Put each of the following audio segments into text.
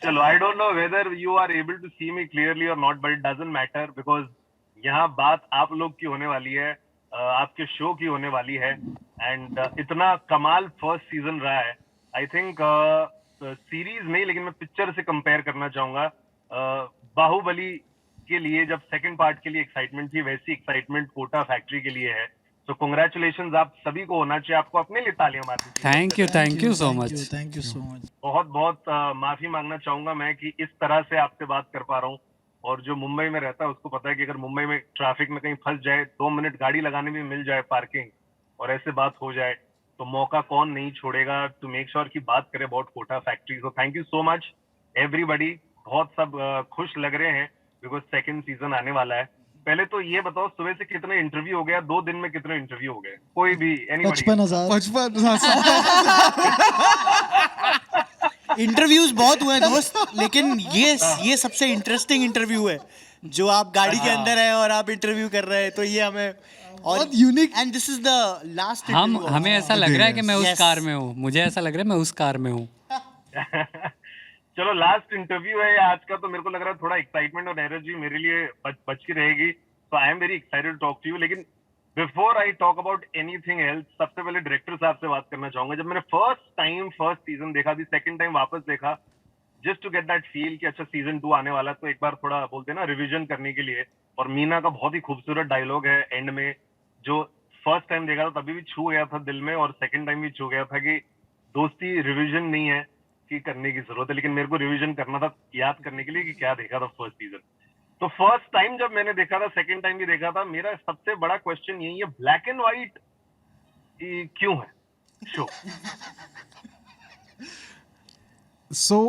चलो, I don't know whether you are able to see me clearly और not, but it doesn't matter because यहाँ बात आप लोग की होने वाली है, आपके शो की होने वाली है। एंड इतना कमाल फर्स्ट सीजन रहा है। आई थिंक सीरीज नहीं, लेकिन मैं पिक्चर से कंपेयर करना चाहूंगा। बाहुबली के लिए जब सेकंड पार्ट के लिए एक्साइटमेंट थी, वैसी एक्साइटमेंट कोटा फैक्ट्री के लिए है। तो कॉन्ग्रेचुलेशन आप सभी को होना चाहिए, आपको अपने लिए तालियां मारनी चाहिए सबसे पहले। Thank you so thank you, much. Thank you so much. बहुत बहुत माफी मांगना चाहूंगा मैं कि इस तरह से आपसे बात कर पा रहा हूँ। और जो मुंबई में रहता है उसको पता है कि अगर मुंबई में ट्रैफिक में कहीं फंस जाए, 2 मिनट गाड़ी लगाने में मिल जाए पार्किंग, और ऐसे बात हो जाए, तो मौका कौन नहीं छोड़ेगा टू मेक श्योर की बात करें about Kota factory. So thank you so much everybody. बहुत सब खुश लग रहे हैं बिकॉज सेकंड सीजन आने वाला है। पहले तो ये बताओ, सुबह से कितने इंटरव्यू हो गया? 2 दिन में कितने इंटरव्यू हो गए? कोई भी, एनीबॉडी? 55,000। 55 इंटरव्यूज बहुत हुए हैं दोस्त, लेकिन ये सबसे इंटरेस्टिंग इंटरव्यू है जो आप गाड़ी के अंदर है और आप इंटरव्यू कर रहे हैं, तो ये हमें और बहुत unique. And this is the last हमें ऐसा लग रहा है कि मैं उस Yes. कार में हूँ, मुझे ऐसा लग रहा है मैं उस कार में हूँ। चलो, लास्ट इंटरव्यू है आज का, तो मेरे को लग रहा है थोड़ा एक्साइटमेंट और एनर्जी मेरे लिए बची रहेगी। तो I am very excited to talk to you. लेकिन before I talk about anything else, सबसे पहले डायरेक्टर साहब से बात करना चाहूंगा। जब मैंने फर्स्ट सीजन देखा थी, सेकंड टाइम वापस देखा, just to get that feel कि अच्छा सीजन 2 आने वाला है, तो एक बार थोड़ा बोलते हैं ना रिविजन करने के लिए। और मीना का बहुत ही खूबसूरत डायलॉग है एंड में, जो फर्स्ट टाइम देखा था तभी भी छू गया था दिल में, और सेकंड टाइम भी छू गया था कि दोस्ती रिविजन नहीं है कि करने की जरूरत है, लेकिन मेरे को रिविजन करना था याद करने के लिए कि क्या देखा था फर्स्ट सीजन। तो फर्स्ट टाइम जब मैंने देखा था, सेकंड टाइम भी देखा था, मेरा सबसे बड़ा क्वेश्चन यही है, ब्लैक एंड व्हाइट क्यों है शो? सो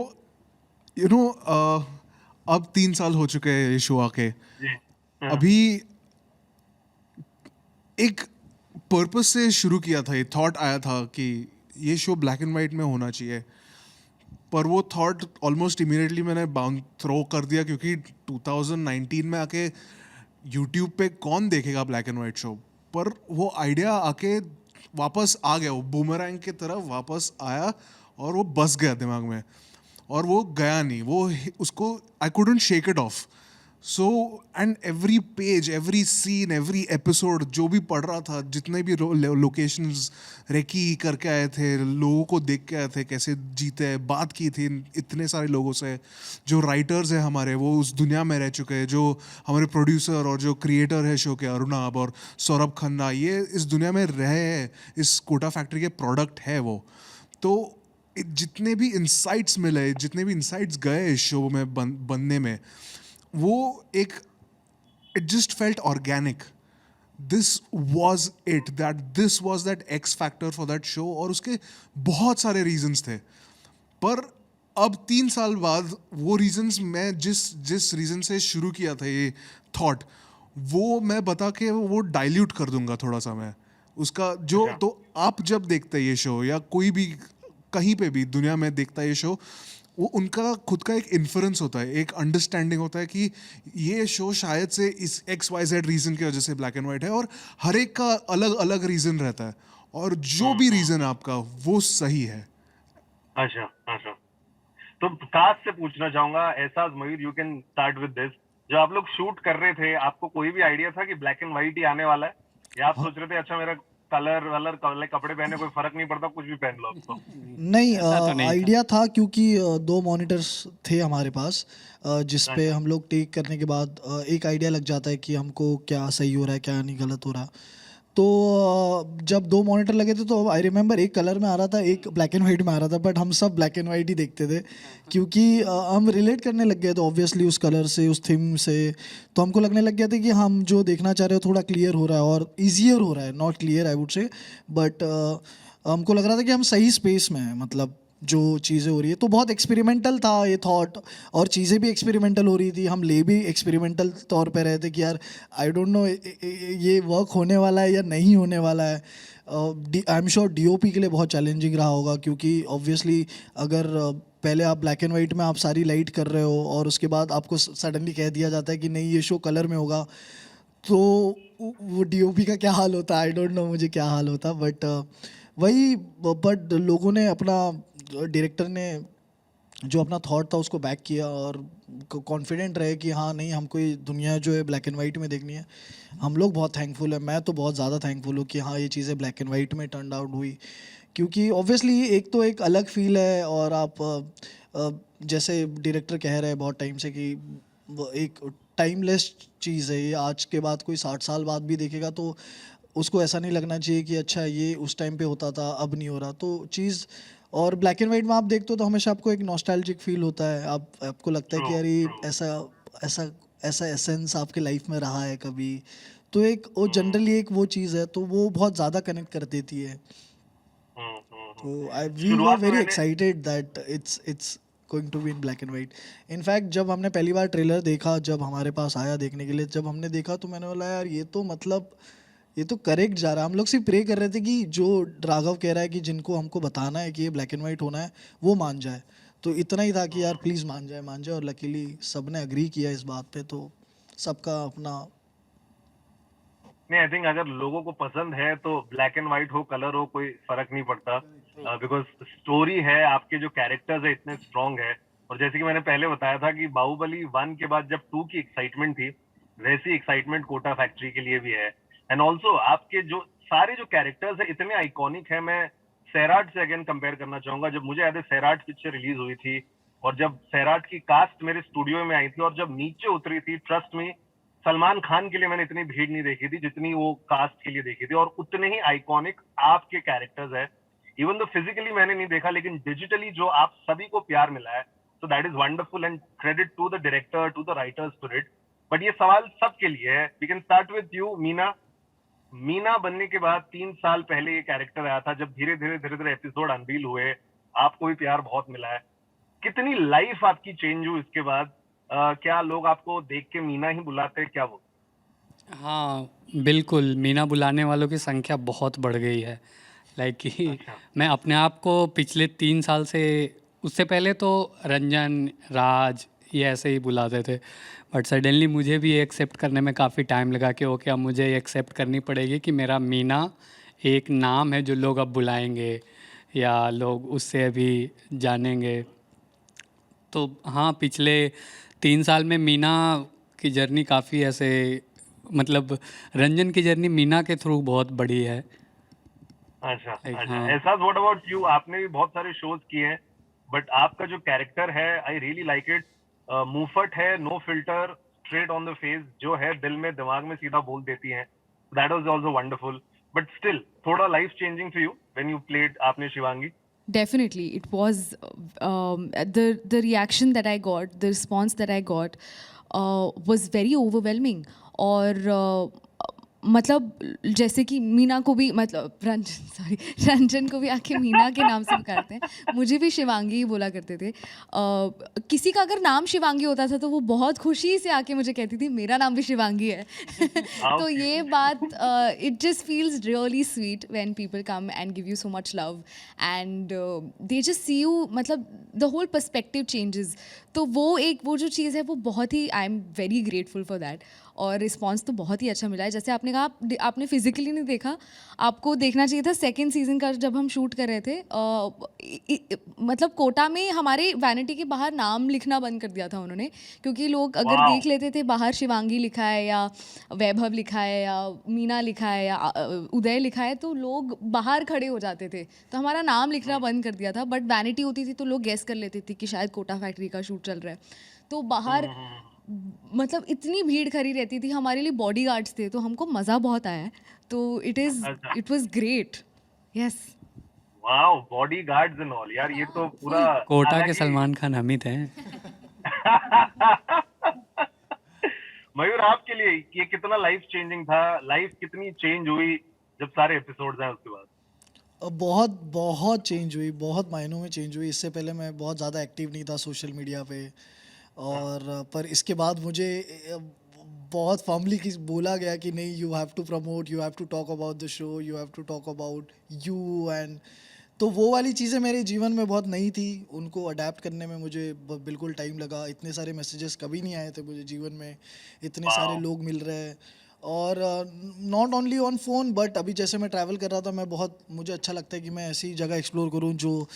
अब 3 साल हो चुके हैं ये शो आके। जी। अभी एक पर्पस से शुरू किया था, ये थॉट आया था कि ये शो ब्लैक एंड वाइट में होना चाहिए, पर वो थॉट ऑलमोस्ट इमीडिएटली मैंने थ्रो कर दिया, क्योंकि 2019 में आके यूट्यूब पे कौन देखेगा ब्लैक एंड वाइट शो। पर वो आइडिया आके वापस आ गया, वो बूमरैंग की तरफ वापस आया और वो बस गया दिमाग में, और वो गया नहीं, वो उसको I couldn't shake it off. So and every page, every scene, every episode जो भी पढ़ रहा था, जितने भी लोकेशंस रेकी करके आए थे, लोगों को देख के आए थे कैसे जीते, बात की थी इतने सारे लोगों से, जो राइटर्स हैं हमारे वो उस दुनिया में रह चुके हैं, जो हमारे प्रोड्यूसर और जो क्रिएटर है शो के अरुणाब और सौरभ खन्ना, ये इस दुनिया में रहे हैं, इस कोटा फैक्ट्री के प्रोडक्ट है वो। तो जितने भी इंसाइट्स मिले, जितने भी इंसाइट्स गए इस शो में बनने में, वो एक it just felt organic. This was it, this was that x factor for that show. और उसके बहुत सारे रीजंस थे, पर अब 3 साल बाद वो रीजंस, मैं जिस रीजन से शुरू किया था ये थॉट, वो मैं बता के वो डाइल्यूट कर दूंगा थोड़ा सा मैं उसका जो। तो आप जब देखते हैं ये शो, या कोई भी कहीं पे भी दुनिया में देखता है ये शो, वो उनका खुद का एक इन्फ्रेंस होता है, एक अंडरस्टैंडिंग होता है कि ये शो शायद से इस XYZ रीजन की वजह से ब्लैक एंड वाइट है, और हर एक का अलग अलग रीजन रहता है, और जो भी रीजन आपका वो सही है। अच्छा अच्छा, तो काश से पूछना चाहूंगा, ऐसा Mayur, you can start with this. जो आप लोग शूट कर रहे थे, आपको कोई भी आइडिया था कि ब्लैक एंड व्हाइट ही आने वाला है, या आप सोच रहे थे अच्छा मेरा कलर वलर कपड़े पहने कोई फर्क नहीं पड़ता, कुछ भी पहन लो अब तो? नहीं, ऐसा तो नहीं था। आइडिया था क्योंकि 2 मॉनिटर्स थे हमारे पास, जिस पे हम लोग टेक करने के बाद एक आइडिया लग जाता है कि हमको क्या सही हो रहा है, क्या नहीं गलत हो रहा। तो जब 2 मॉनिटर लगे थे, तो आई रिमेंबर एक कलर में आ रहा था, एक ब्लैक एंड वाइट में आ रहा था, बट हम सब ब्लैक एंड वाइट ही देखते थे, क्योंकि हम रिलेट करने लग गए थे ऑब्वियसली उस कलर से, उस थीम से। तो हमको लगने लग गया था कि हम जो देखना चाह रहे हो थोड़ा क्लियर हो रहा है और ईजियर हो रहा है, not clear I would say, but हमको लग रहा था कि हम सही स्पेस में हैं, मतलब जो चीज़ें हो रही है। तो बहुत एक्सपेरिमेंटल था ये थॉट, और चीज़ें भी एक्सपेरिमेंटल हो रही थी, हम ले भी एक्सपेरिमेंटल तौर पे रहे थे कि यार आई डोंट नो ये वर्क होने वाला है या नहीं होने वाला है। आई एम श्योर DOP के लिए बहुत चैलेंजिंग रहा होगा, क्योंकि ऑब्वियसली अगर पहले आप ब्लैक एंड वाइट में आप सारी लाइट कर रहे हो, और उसके बाद आपको सडनली कह दिया जाता है कि नहीं ये शो कलर में होगा, तो वो DOP का क्या हाल होता है, आई डोंट नो मुझे क्या हाल होता। बट वही, बट लोगों ने अपना, डायरेक्टर ने जो अपना थॉट था उसको बैक किया और कॉन्फिडेंट रहे कि हाँ नहीं, हमको ये दुनिया जो है ब्लैक एंड वाइट में देखनी है। हम लोग बहुत थैंकफुल है, मैं तो बहुत ज़्यादा थैंकफुल हूँ कि हाँ ये चीज़ें ब्लैक एंड वाइट में टर्न आउट हुई, क्योंकि ऑब्वियसली एक तो एक अलग फील है। और आप जैसे डायरेक्टर कह रहे हैं बहुत टाइम से कि वो एक टाइमलेस चीज़ है ये, आज के बाद कोई 60 साल बाद भी देखेगा तो उसको ऐसा नहीं लगना चाहिए कि अच्छा ये उस टाइम पे होता था अब नहीं हो रहा, तो चीज़। और ब्लैक एंड वाइट में आप देखते हो तो हमेशा आपको एक नॉस्टैल्जिक फील होता है, आपको लगता है कि ट्रू यार ये ट्रू। ऐसा ऐसा ऐसा एसेंस आपके लाइफ में रहा है कभी। तो एक वो जनरली एक वो चीज़ है, तो वो बहुत ज़्यादा कनेक्ट कर देती है। तो आई वी वर शुरुआत में वेरी मैंने excited that it's going to be in black and white. In fact जब हमने पहली बार ट्रेलर देखा, जब हमारे पास आया देखने के लिए, जब हमने देखा तो मैंने बोला यार ये तो मतलब ये तो करेक्ट जा रहा है। हम लोग सिर्फ प्रे कर रहे थे कि जो राघव कह रहा है कि जिनको हमको बताना है कि ये ब्लैक एंड वाइट होना है वो मान जाए। तो इतना ही था कि यार प्लीज़ मान जाए, और लकीली सबने अग्री किया इस बात पे, तो सबका अपना। नहीं, आई थिंक अगर लोगों को पसंद है तो ब्लैक एंड व्हाइट हो, कलर हो, कोई फर्क नहीं पड़ता, बिकॉज स्टोरी है, आपके जो कैरेक्टर्स है इतने स्ट्रांग है। और जैसे कि मैंने पहले बताया था कि बाहुबली 1 के बाद जब 2 की एक्साइटमेंट थी, वैसी एक्साइटमेंट कोटा फैक्ट्री के लिए भी है। एंड ऑल्सो आपके जो सारे जो कैरेक्टर्स है इतने आइकॉनिक है। मैं सैराट से अगेन कंपेयर करना चाहूंगा। जब मुझे याद है सैराट पिक्चर रिलीज हुई थी और जब सैराट की कास्ट मेरे स्टूडियो में आई थी और जब नीचे उतरी थी, ट्रस्ट मी, सलमान खान के लिए मैंने इतनी भीड़ नहीं देखी थी जितनी वो कास्ट के लिए देखी थी। और उतने ही आइकॉनिक आपके कैरेक्टर्स है। इवन तो फिजिकली मैंने नहीं देखा, लेकिन डिजिटली जो आप सभी को प्यार मिला है, so that is wonderful and credit to the director, to the writer spirit. But ये सवाल सबके लिए है। We can start with you Meena. Meena बनने के बाद 3 साल पहले ये कैरेक्टर आया था। जब धीरे धीरे एपिसोड अनवील हुए, आपको भी प्यार बहुत मिला है। कितनी लाइफ आपकी चेंज हुई इसके बाद? क्या लोग आपको देख के मीना ही बुलाते हैं क्या वो? हाँ, बिल्कुल, मीना बुलाने वालों की संख्या बहुत बढ़ गई है। लाइक कि अच्छा। मैं अपने आप को पिछले 3 साल से, उससे पहले तो रंजन, राज ये ऐसे ही बुलाते थे, बट सडनली मुझे भी एक्सेप्ट करने में काफ़ी टाइम लगा कि ओके अब मुझे एक्सेप्ट करनी पड़ेगी कि मेरा मीना एक नाम है जो लोग अब बुलाएंगे या लोग उससे अभी जानेंगे। तो हाँ, पिछले 3 साल में मीना की जर्नी काफ़ी ऐसे, मतलब रंजन की जर्नी मीना के थ्रू बहुत बड़ी है। अच्छा लाइक अच्छा। हाँ, एहसास, व्हाट अबाउट यू? आपने भी बहुत सारे शोज किए हैं, बट आपका जो कैरेक्टर है, आई रियली लाइक इट। मुंहफट है, no filter, straight on the face, जो है दिल में दिमाग में सीधा बोल देती हैं। That was also wonderful. But still थोड़ा life changing for you when you played आपने Shivangi. Definitely, it was the reaction that I got, the response that I got was very overwhelming. और मतलब जैसे कि मीना को भी, मतलब रंजन, सॉरी, रंजन को भी आके मीना के नाम से पुकारते हैं, मुझे भी शिवांगी ही बोला करते थे। किसी का अगर नाम शिवांगी होता था तो वो बहुत खुशी से आके मुझे कहती थी मेरा नाम भी शिवांगी है। तो ये बात, it just feels really sweet when people come and give you so much love and they just see you, मतलब द होल पर्सपेक्टिव चेंजेस। तो वो जो चीज़ है वो बहुत ही, I am very grateful for that. और रिस्पॉन्स तो बहुत ही अच्छा मिला है। जैसे आपने कहा आपने फिजिकली नहीं देखा, आपको देखना चाहिए था। सेकेंड सीजन का जब हम शूट कर रहे थे, मतलब कोटा में हमारे वैनिटी के बाहर नाम लिखना बंद कर दिया था उन्होंने, क्योंकि लोग अगर Wow. देख लेते थे बाहर शिवांगी लिखा है या वैभव लिखा है या मीना लिखा है या उदय लिखा है, तो लोग बाहर खड़े हो जाते थे। तो हमारा नाम लिखना बंद कर दिया था। बट वैनिटी होती थी तो लोग गेस कर लेते थे कि शायद कोटा फैक्ट्री का शूट चल रहा है। तो बाहर मतलब इतनी भीड़ खड़ी रहती थी, हमारे लिए बॉडीगार्ड्स थे, तो हमको मज़ा बहुत आया है। तो it was great. Yes. Wow, bodyguards and all, यार ये तो पूरा कोटा के हालांकि सलमान खान हम ही थे। मयूर, आपके लिए ये कितना लाइफ चेंजिंग था? लाइफ कितनी चेंज हुई जब सारे एपिसोड्स आए उसके बाद? बहुत बहुत चेंज हुई, बहुत मायनों में चेंज हुई। इससे पहले मैं बहुत ज़्यादा एक्टिव नहीं था सोशल मीडिया पे, और पर इसके बाद मुझे बहुत फॉर्मली बोला गया कि नहीं, you have to promote, you have to talk about the show, you have to talk about you. And तो वो वाली चीज़ें मेरे जीवन में बहुत नई थी, उनको अडेप्ट करने में मुझे बिल्कुल टाइम लगा। इतने सारे मैसेजेस कभी नहीं आए थे मुझे जीवन में, इतने सारे लोग मिल रहे हैं। और not only on phone but अभी जैसे मैं ट्रैवल कर रहा था, मैं बहुत, मुझे अच्छा लगता है कि मैं ऐसी जगह एक्सप्लोर करूं जो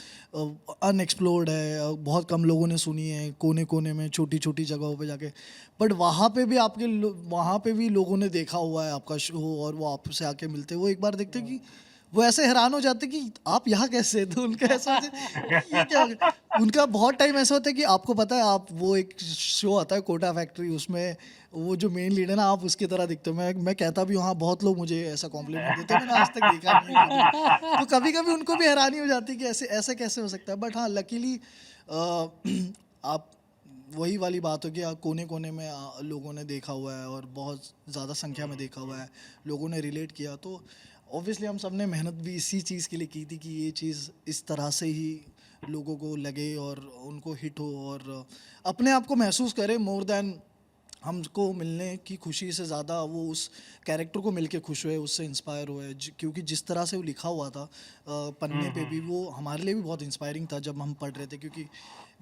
अनएक्सप्लोर्ड है, बहुत कम लोगों ने सुनी है, कोने कोने में छोटी छोटी जगहों पे जाके। बट वहाँ पे भी वहाँ पे भी लोगों ने देखा हुआ है आपका शो, और वो आपसे आके मिलते, वो एक बार देखते कि वो ऐसे हैरान हो जाते कि आप यहाँ कैसे, तो उनका ऐसा होता है, ये क्या हो गया? उनका बहुत टाइम ऐसा होता है कि आपको पता है, आप वो एक शो आता है कोटा फैक्ट्री, उसमें वो जो मेन लीड है ना, आप उसकी तरह दिखते हो। मैं कहता भी हूँ हाँ, बहुत लोग मुझे ऐसा कॉम्प्लीमेंट देते हैं, मैंने आज तक देखा नहीं है कभी। तो कभी कभी उनको भी हैरानी हो जाती है कि ऐसे ऐसे कैसे हो सकता है। बट हाँ, लकीली आप, वही वाली बात हो कि कोने कोने में लोगों ने देखा हुआ है, और बहुत ज़्यादा संख्या में देखा हुआ है, लोगों ने रिलेट किया। तो ऑब्वियसली हम सब ने मेहनत भी इसी चीज़ के लिए की थी कि ये चीज़ इस तरह से ही लोगों को लगे और उनको हिट हो, और अपने आप को महसूस करें मोर देन हमको मिलने की खुशी से ज़्यादा वो उस कैरेक्टर को मिलके खुश हुए, उससे इंस्पायर हुए। क्योंकि जिस तरह से वो लिखा हुआ था पन्ने पे भी, वो हमारे लिए भी बहुत इंस्पायरिंग था जब हम पढ़ रहे थे। क्योंकि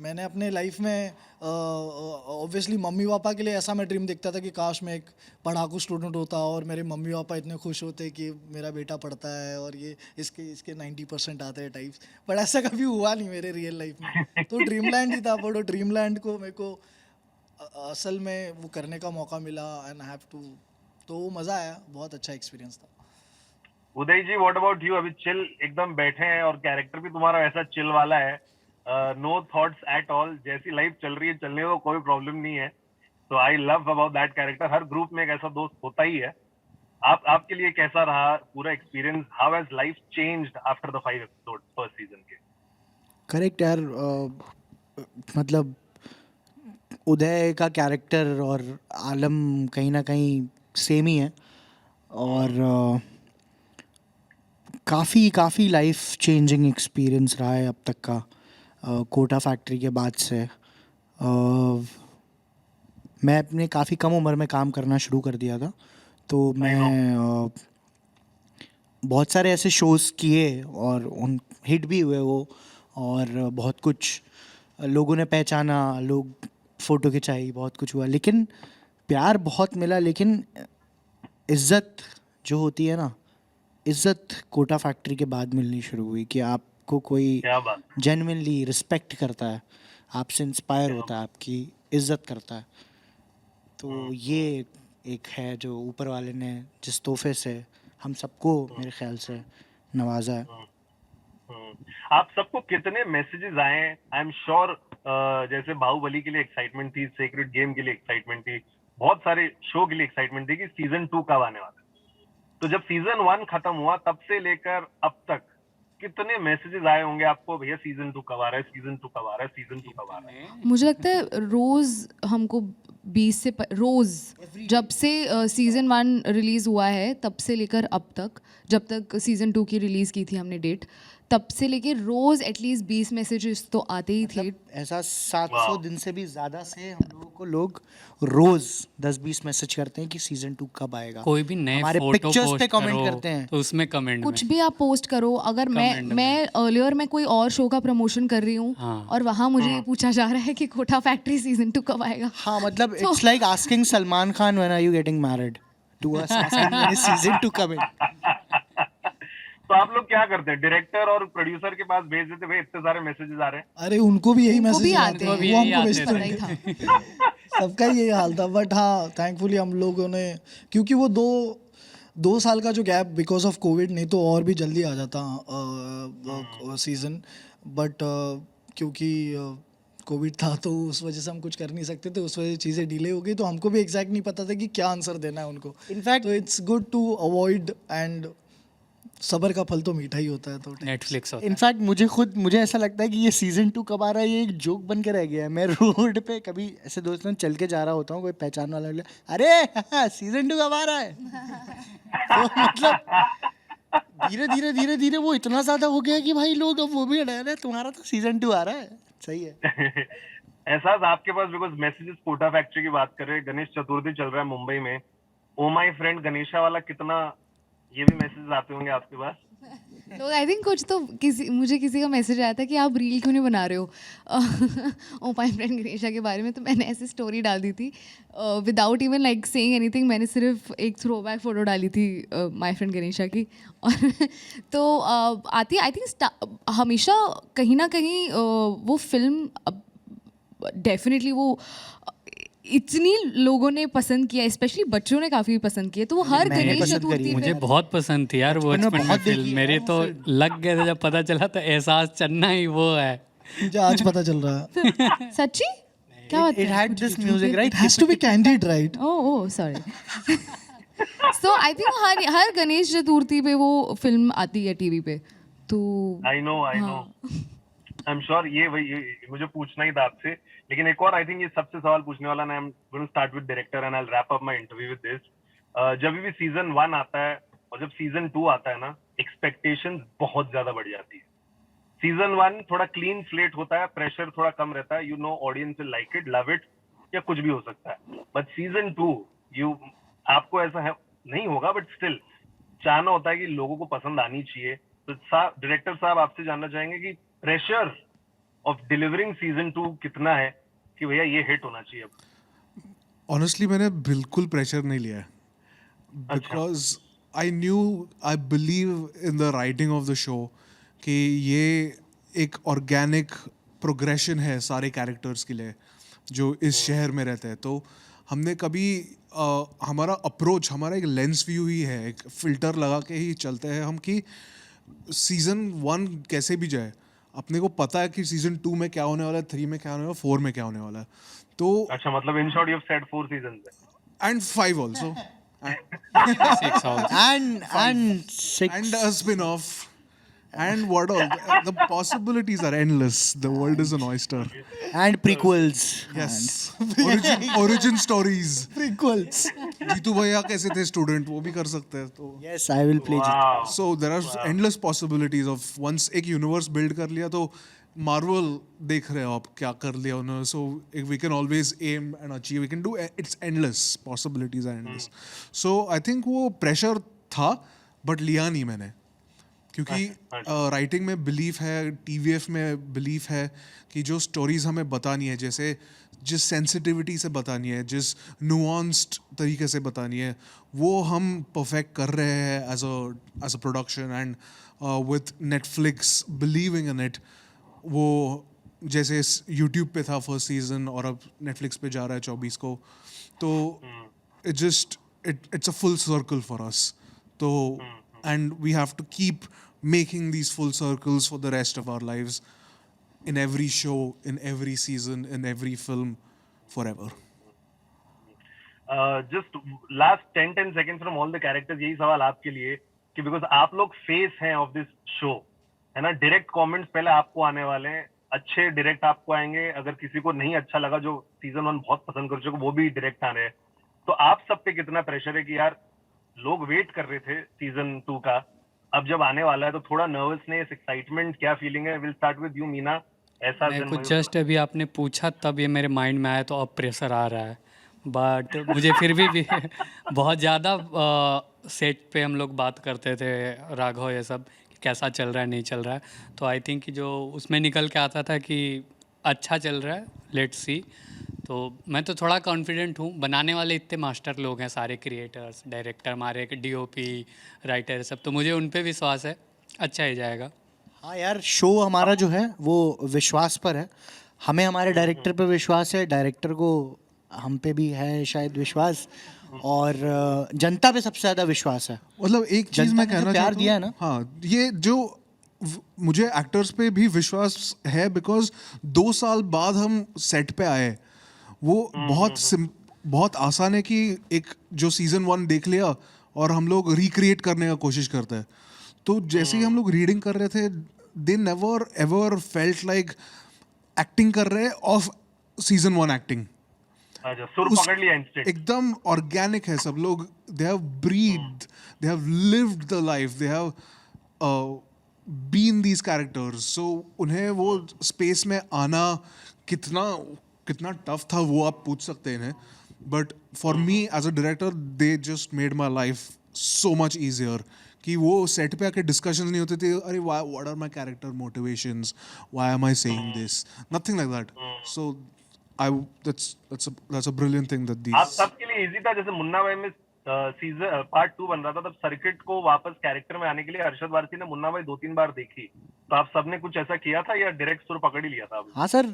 मैंने अपने लाइफ में ऑब्वियसली मम्मी पापा के लिए ऐसा मैं ड्रीम देखता था कि काश मैं एक पढ़ाकू स्टूडेंट होता, और मेरे मम्मी पापा इतने खुश होते कि मेरा बेटा पढ़ता है और ये इसके इसके 90% आते हैं टाइप्स। बट ऐसा कभी हुआ नहीं मेरे रियल लाइफ में। तो ड्रीम लैंड ही था, बट वो ड्रीम लैंड को मेरे को असल में वो करने का मौका मिला, एंड हैव टू, तो वो मज़ा आया, बहुत अच्छा एक्सपीरियंस था। उदय जी, व्हाट अबाउट यू? अभी चिल एकदम बैठे हैं और कैरेक्टर भी तुम्हारा ऐसा चिल वाला है, नो थॉट्स एट ऑल, जैसी लाइफ चल रही है चलने को, कोई प्रॉब्लम नहीं है। तो I love about that character. Her group में एक ऐसा दोस्त होता ही है। आपके लिए कैसा रहा पूरा experience? How has life changed after the 5 episode first season के? करेक्ट यार, मतलब उदय का कैरेक्टर और आलम कहीं ना कहीं सेम ही है, और काफ़ी लाइफ चेंजिंग एक्सपीरियंस रहा है अब तक का, कोटा फैक्ट्री के बाद से। मैं अपने काफ़ी कम उम्र में काम करना शुरू कर दिया था, तो मैं बहुत सारे ऐसे शोज़ किए और उन हिट भी हुए वो, और बहुत कुछ लोगों ने पहचाना, लोग फ़ोटो खिंचाई, बहुत कुछ हुआ, लेकिन प्यार बहुत मिला। लेकिन इज़्ज़त जो होती है ना, इज़्ज़त कोटा फैक्ट्री के बाद मिलनी शुरू हुई, कि आपको कोई क्या बात। जेन्युइनली रिस्पेक्ट करता है, आपसे इंस्पायर होता है, आपकी इज़्ज़त करता है। तो ये एक है जो ऊपर वाले ने जिस तोहफे से हम सबको मेरे ख्याल से नवाजा है। आप सबको कितने मैसेजेस आए? आई एम श्योर जैसे बाहुबली के लिए एक्साइटमेंट थी, सेक्रेड गेम के लिए एक्साइटमेंट थी, बहुत सारे शो के लिए एक्साइटमेंट थी कि सीजन 2 कब आने वाला है। तो जब सीजन 1 खत्म हुआ तब से लेकर अब तक कितने मैसेजेस आए होंगे आपको, भैया सीजन 2 कब आ रहा है, सीजन 2 कब आ रहा है, सीजन 2 कब आ रहा है? मुझे लगता है रोज़ हमको 20 से रोज़, जब से सीज़न 1 रिलीज़ हुआ है तब से लेकर अब तक, जब तक सीज़न 2 की रिलीज़ की थी हमने डेट, तब से लेके रोज़ एटलीस्ट 20 मैसेजेस तो आते ही थे। ऐसा 700 दिन से भी ज़्यादा से हम लोगों को लोग रोज़ 10-20 मैसेज करते हैं कि सीजन 2 कब आएगा। कोई भी नए हमारे फोटो पिक्चर्स पे पोस्ट कमेंट करो करते हैं। तो उसमें कमेंट कुछ में भी आप पोस्ट करो, अगर मैं अर्लियर में कोई और शो का प्रमोशन कर रही हूँ हाँ। और वहाँ मुझे ये पूछा जा रहा है कि कोटा फैक्ट्री सीजन 2 कब आएगा। हाँ, मतलब it's like asking Salman Khan when are you getting married, to us asking when is season 2 coming. तो आप लोग क्या करते हैं? डायरेक्टर और प्रोड्यूसर के पास भेज देते, भाई इतने सारे मैसेजेस आ रहे हैं? अरे उनको भी यही उनको भी मैसेज आते आते हैं, हैं, भी वो यही हमको आते भेजते पता ही होंगे। था। सबका ही यही हाल था। बट हाँ, थैंकफुली हम लोगों ने, क्योंकि वो दो साल का जो गैप बिकॉज ऑफ कोविड, नहीं तो और भी जल्दी आ जाता सीज़न। बट क्योंकि कोविड था तो उस वजह से हम कुछ कर नहीं सकते थे, उस वजह से चीज़ें डिले हो गई, तो हमको भी एग्जैक्ट नहीं पता था कि क्या आंसर देना है उनको। इनफैक्ट तो it's good to avoid, and सबर का फल तो मीठा ही होता है। तो नेटफ्लिक्स होता है। इनफैक्ट मुझे ऐसा लगता है कि ये सीजन 2 कब आ रहा है, ये एक जोक बन के रह गया है। मैं रोड पे कभी ऐसे दोस्तों चल के जा रहा होता हूँ, कोई पहचान वाला मिले, अरे सीजन 2 कब आ रहा है। तो मतलब धीरे धीरे वो इतना ज्यादा हो गया कि भाई लोग अब वो भी अड़ा रहे हैं, तुम्हारा तो सीजन 2 आ रहा है। सही है। एहसास आपके पास, बिकॉज मैसेजेस कोटा फैक्ट्री की बात कर रहे हैं, गणेश चतुर्थी चल रहा है मुंबई में, ओ माय फ्रेंड गणेशा वाला, कितना ये भी मैसेजेस आते होंगे आपके पास? तो आई थिंक कुछ तो मुझे किसी का मैसेज आया था कि आप रील क्यों नहीं बना रहे हो ओ माय फ्रेंड गणेशा के बारे में, तो मैंने ऐसी स्टोरी डाल दी थी without even like saying anything. मैंने सिर्फ एक थ्रो बैक फ़ोटो डाली थी माय फ्रेंड गणेशा की और तो आती आई थिंक हमेशा कहीं ना कहीं वो फिल्म डेफिनेटली वो इतनी लोगों ने पसंद किया, स्पेशली बच्चों ने काफ़ी पसंद किया, तो वो हर मैंने गणेश पसंद चतुर्थी करी है। पे मुझे बहुत पसंद थी यार वो बचपन में बचपन में बहुत देखी फिल्म। है मेरे वो तो फिल्म। लग गए थे जब पता चला तो एहसास चन्ना ही वो है। मुझे आज पता चल रहा है. सच्ची क्या बात It है? had this music, right? It has to be candid, right? Oh sorry. So I think हर गणेश चतुर्थी पे वो फिल्म आती है टीवी पे, तो I know I am sure ये मुझे पूछना ही था आपसे, लेकिन एक और आई थिंक ये सबसे सवाल पूछने वाला ना, I am going to start with director and I will wrap up my interview with this. जब भी सीजन 1 आता है और जब सीजन 2 आता है ना, एक्सपेक्टेशंस बहुत ज्यादा बढ़ जाती है। सीजन 1 थोड़ा क्लीन स्लेट होता है, प्रेशर थोड़ा कम रहता है, you know audience will like it, love it, या कुछ भी हो सकता है। बट सीजन 2 आपको ऐसा है नहीं होगा, बट स्टिल चाहना होता है कि लोगों को पसंद आनी चाहिए। तो डायरेक्टर साहब आपसे जानना चाहेंगे कि प्रेशर ऑफ डिलीवरिंग सीजन 2 कितना है कि भैया ये हिट होना चाहिए अब। ऑनेस्टली मैंने बिल्कुल प्रेशर नहीं लिया है, because I knew, I believe in the writing of the show कि ये एक ऑर्गेनिक प्रोग्रेशन है सारे कैरेक्टर्स के लिए जो इस शहर में रहते हैं। तो हमने कभी हमारा अप्रोच, हमारा एक लेंस व्यू ही है, एक फिल्टर लगा के ही चलते हैं हम कि सीजन 1 कैसे भी जाए, अपने को पता है कि सीजन 2 में क्या होने वाला है, 3 में क्या होने वाला है, 4 में क्या होने वाला है। तो अच्छा, मतलब in short you have said 4 seasons and 5 also Six hours. And six. and a spin-off and what all, the possibilities are endless, the world is an oyster. And prequels. Yes. origin stories. Prequels. Jitu भैया कैसे थे student, वो भी कर सकते हैं। तो Yes, I will play Jeetu. Wow, so there are endless possibilities of once एक यूनिवर्स बिल्ड कर लिया तो मार्वल देख रहे हो आप क्या कर लिया उन्होंने। सो we can always aim and achieve, we can do, it's endless, possibilities are endless. So I think वो प्रेशर था बट लिया नहीं मैंने, क्योंकि राइटिंग में बिलीफ है, टीवीएफ में बिलीफ है कि जो स्टोरीज हमें बतानी है, जैसे जिस सेंसिटिविटी से बतानी है, जिस नुआंस्ड तरीके से बतानी है, वो हम परफेक्ट कर रहे हैं as a production. And with Netflix believing in it, वो जैसे यूट्यूब पे था फर्स्ट सीजन और अब नेटफ्लिक्स पे जा रहा है 24 को, तो it's a full circle for us. So and we have to keep making these full circles for the rest of our lives, in every show, in every season, in every film, forever. Just last 10 seconds from all the characters, यही सवाल आपके लिए कि because आप लोग face हैं of this show, है ना, डायरेक्ट कमेंट्स पहले आपको आने वाले हैं, अच्छे डायरेक्ट आपको आएंगे, अगर किसी को नहीं अच्छा लगा, जो सीजन 1 बहुत पसंद कर चुके वो भी डायरेक्ट आ रहे हैं। तो आप सब पे कितना प्रेशर है कि यार लोग वेट कर रहे थे सीजन 2 का, अब जब आने वाला है तो थोड़ा नर्वसनेस, एक्साइटमेंट, क्या फीलिंग है? Will start with you Meena. ऐसा मेरे को जस्ट अभी आपने पूछा तब ये मेरे माइंड में आया, तो अब प्रेशर आ रहा है। बट मुझे फिर भी बहुत ज़्यादा सेट पे हम लोग बात करते थे, राघव ये सब, कि कैसा चल रहा है नहीं चल रहा है। तो आई थिंक कि जो उसमें निकल के आता था कि अच्छा चल रहा है, लेट्स सी। तो मैं तो थोड़ा कॉन्फिडेंट हूँ, बनाने वाले इतने मास्टर लोग हैं, सारे क्रिएटर्स, डायरेक्टर, हमारे डीओपी, राइटर, सब, तो मुझे उन पे विश्वास है, अच्छा ही जाएगा। हाँ यार, शो हमारा जो है वो विश्वास पर है। हमें हमारे डायरेक्टर पे विश्वास है, डायरेक्टर को हम पे भी है शायद विश्वास, और जनता पे सबसे ज़्यादा विश्वास है। मतलब एक चीज जनता मैं ने जो कहना प्यार चाहता हूँ, दिया है ना, हाँ, ये जो मुझे एक्टर्स पे भी विश्वास है, बिकॉज 2 साल बाद हम सेट पे आए, वो बहुत आसान है कि एक जो सीजन 1 देख लिया और हम लोग रिक्रिएट करने का कोशिश करते हैं। तो जैसे ही हम लोग रीडिंग कर रहे थे, they never ever felt like acting कर रहे ऑफ सीजन 1 एक्टिंग। अच्छा, सुर पकड़ लिया इंस्टेंट। एकदम ऑर्गेनिक है सब लोग, they have breathed, they have lived the life, they have been these characters. So उन्हें वो स्पेस में आना कितना टफ था वो आप पूछ सकते हैं इन्हें, but for me as a director they just made my life so much easier कि वो सेट पे आके डिस्कशंस नहीं होते थे, अरे what are my character motivations, why am I saying this, nothing like that. So I that's a brilliant thing that आप these. सबके लिए इजी था. जैसे मुन्ना भाई में सीजन पार्ट 2 बन रहा था, तब सर्किट को वापस कैरेक्टर में आने के लिए अरशद वारसी ने मुन्ना भाई 2-3 बार देखी. तो आप सबने कुछ ऐसा किया था या डायरेक्ट सुर पकड़ ही लिया था आपने? हाँ सर,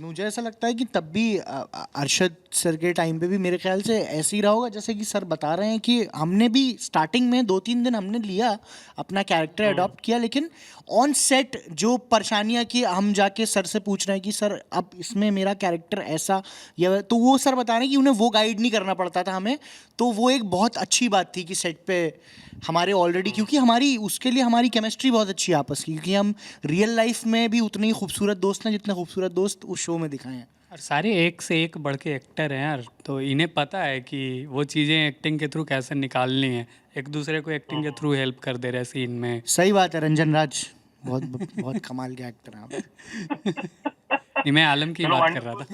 मुझे ऐसा लगता है कि तब भी अरशद सर के टाइम पे भी मेरे ख्याल से ऐसे ही रहा होगा जैसे कि सर बता रहे हैं कि हमने भी स्टार्टिंग में 2-3 दिन हमने लिया, अपना कैरेक्टर अडॉप्ट किया, लेकिन ऑन सेट जो परेशानियां कि हम जाके सर से पूछ रहे हैं कि सर अब इसमें मेरा कैरेक्टर ऐसा या, तो वो सर बता रहे हैं कि उन्हें वो गाइड नहीं करना पड़ता था हमें. तो वो एक बहुत अच्छी बात थी कि सेट पे हमारे ऑलरेडी, क्योंकि हमारी उसके लिए हमारी केमिस्ट्री बहुत अच्छी है आपस की, क्योंकि हम रियल लाइफ में भी उतने ही खूबसूरत दोस्त हैं जितने खूबसूरत दोस्त उस शो में दिखाए हैं. और सारे एक से एक बढ़ के एक्टर हैं यार, तो इन्हें पता है कि वो चीज़ें एक्टिंग के थ्रू कैसे निकालनी है. एक दूसरे को एक्टिंग के थ्रू हेल्प कर दे रहे हैं सीन में. सही बात है, रंजन राज बहुत बहुत कमाल के एक्टर हैं आप. नहीं, मैं आलम की चलो, बात कर रहा था.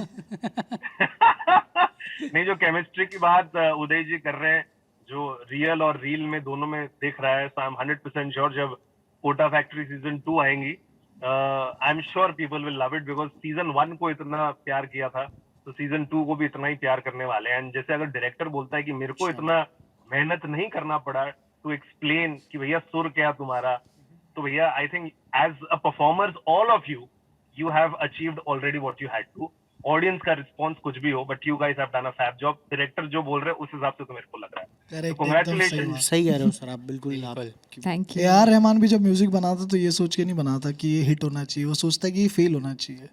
नहीं, जो केमिस्ट्री की बात उदय जी कर रहे हैं, जो रियल और रील में दोनों में दिख रहा है, आई एम 100% श्योर जब कोटा फैक्ट्री सीजन 2 आएंगी, आई am sure people will love it, because season 1 को इतना प्यार किया था तो सीजन 2 को भी इतना ही प्यार करने वाले हैं. एंड जैसे अगर डायरेक्टर बोलता है कि मेरे को इतना मेहनत नहीं करना पड़ा टू एक्सप्लेन कि भैया सुर क्या तुम्हारा, तो भैया I think as a performers all of you have achieved already what you had to. Audience का रिस्पॉन्स कुछ भी हो, but you guys have done a fab job. Director जो बोल रहे हैं उस हिसाब से तो मेरे को लग रहा है. Correct, एकदम Congratulations. सही कह रहे हो सर आप, बिल्कुल आप. Thank you. AR रहमान भी जब म्यूजिक बनाता तो ये सोच के नहीं बनाता कि ये हिट होना चाहिए, वो सोचता है कि ये फेल होना चाहिए,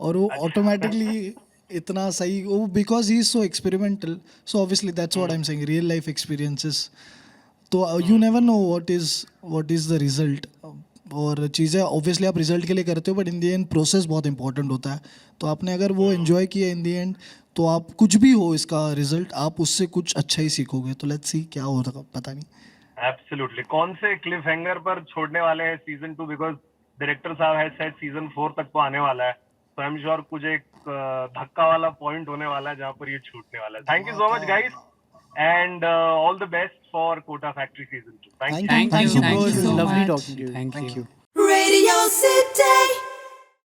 और वो ऑटोमेटिकली इतना सही, वो because he is so experimental. So obviously that's what I am saying, real life experiences. तो you never know what is the result. और चीज़ें ऑब्वियसली आप रिजल्ट के लिए करते हो, but in the end process बहुत इंपॉर्टेंट होता है. तो आपने अगर वो एंजॉय किया इन दी एंड, तो आप कुछ भी हो इसका रिजल्ट, आप उससे कुछ अच्छा ही सीखोगे. तो लेट्स सी क्या होगा, पता नहीं. एब्सोल्युटली. कौन से क्लिफ हैंगर पर छोड़ने वाले हैं सीजन 2, बिकॉज डायरेक्टर साहब है सेट सीजन 4 तक तो आने वाला है. तो आई एम श्योर कुछ एक धक्का वाला पॉइंट होने वाला है जहां पर ये छूटने वाला है. Thank you so much guys, and all the best for Kota factory season 2. Thank you, Thank you, bro. It was so lovely much. talking to you. Thank you. Radio City.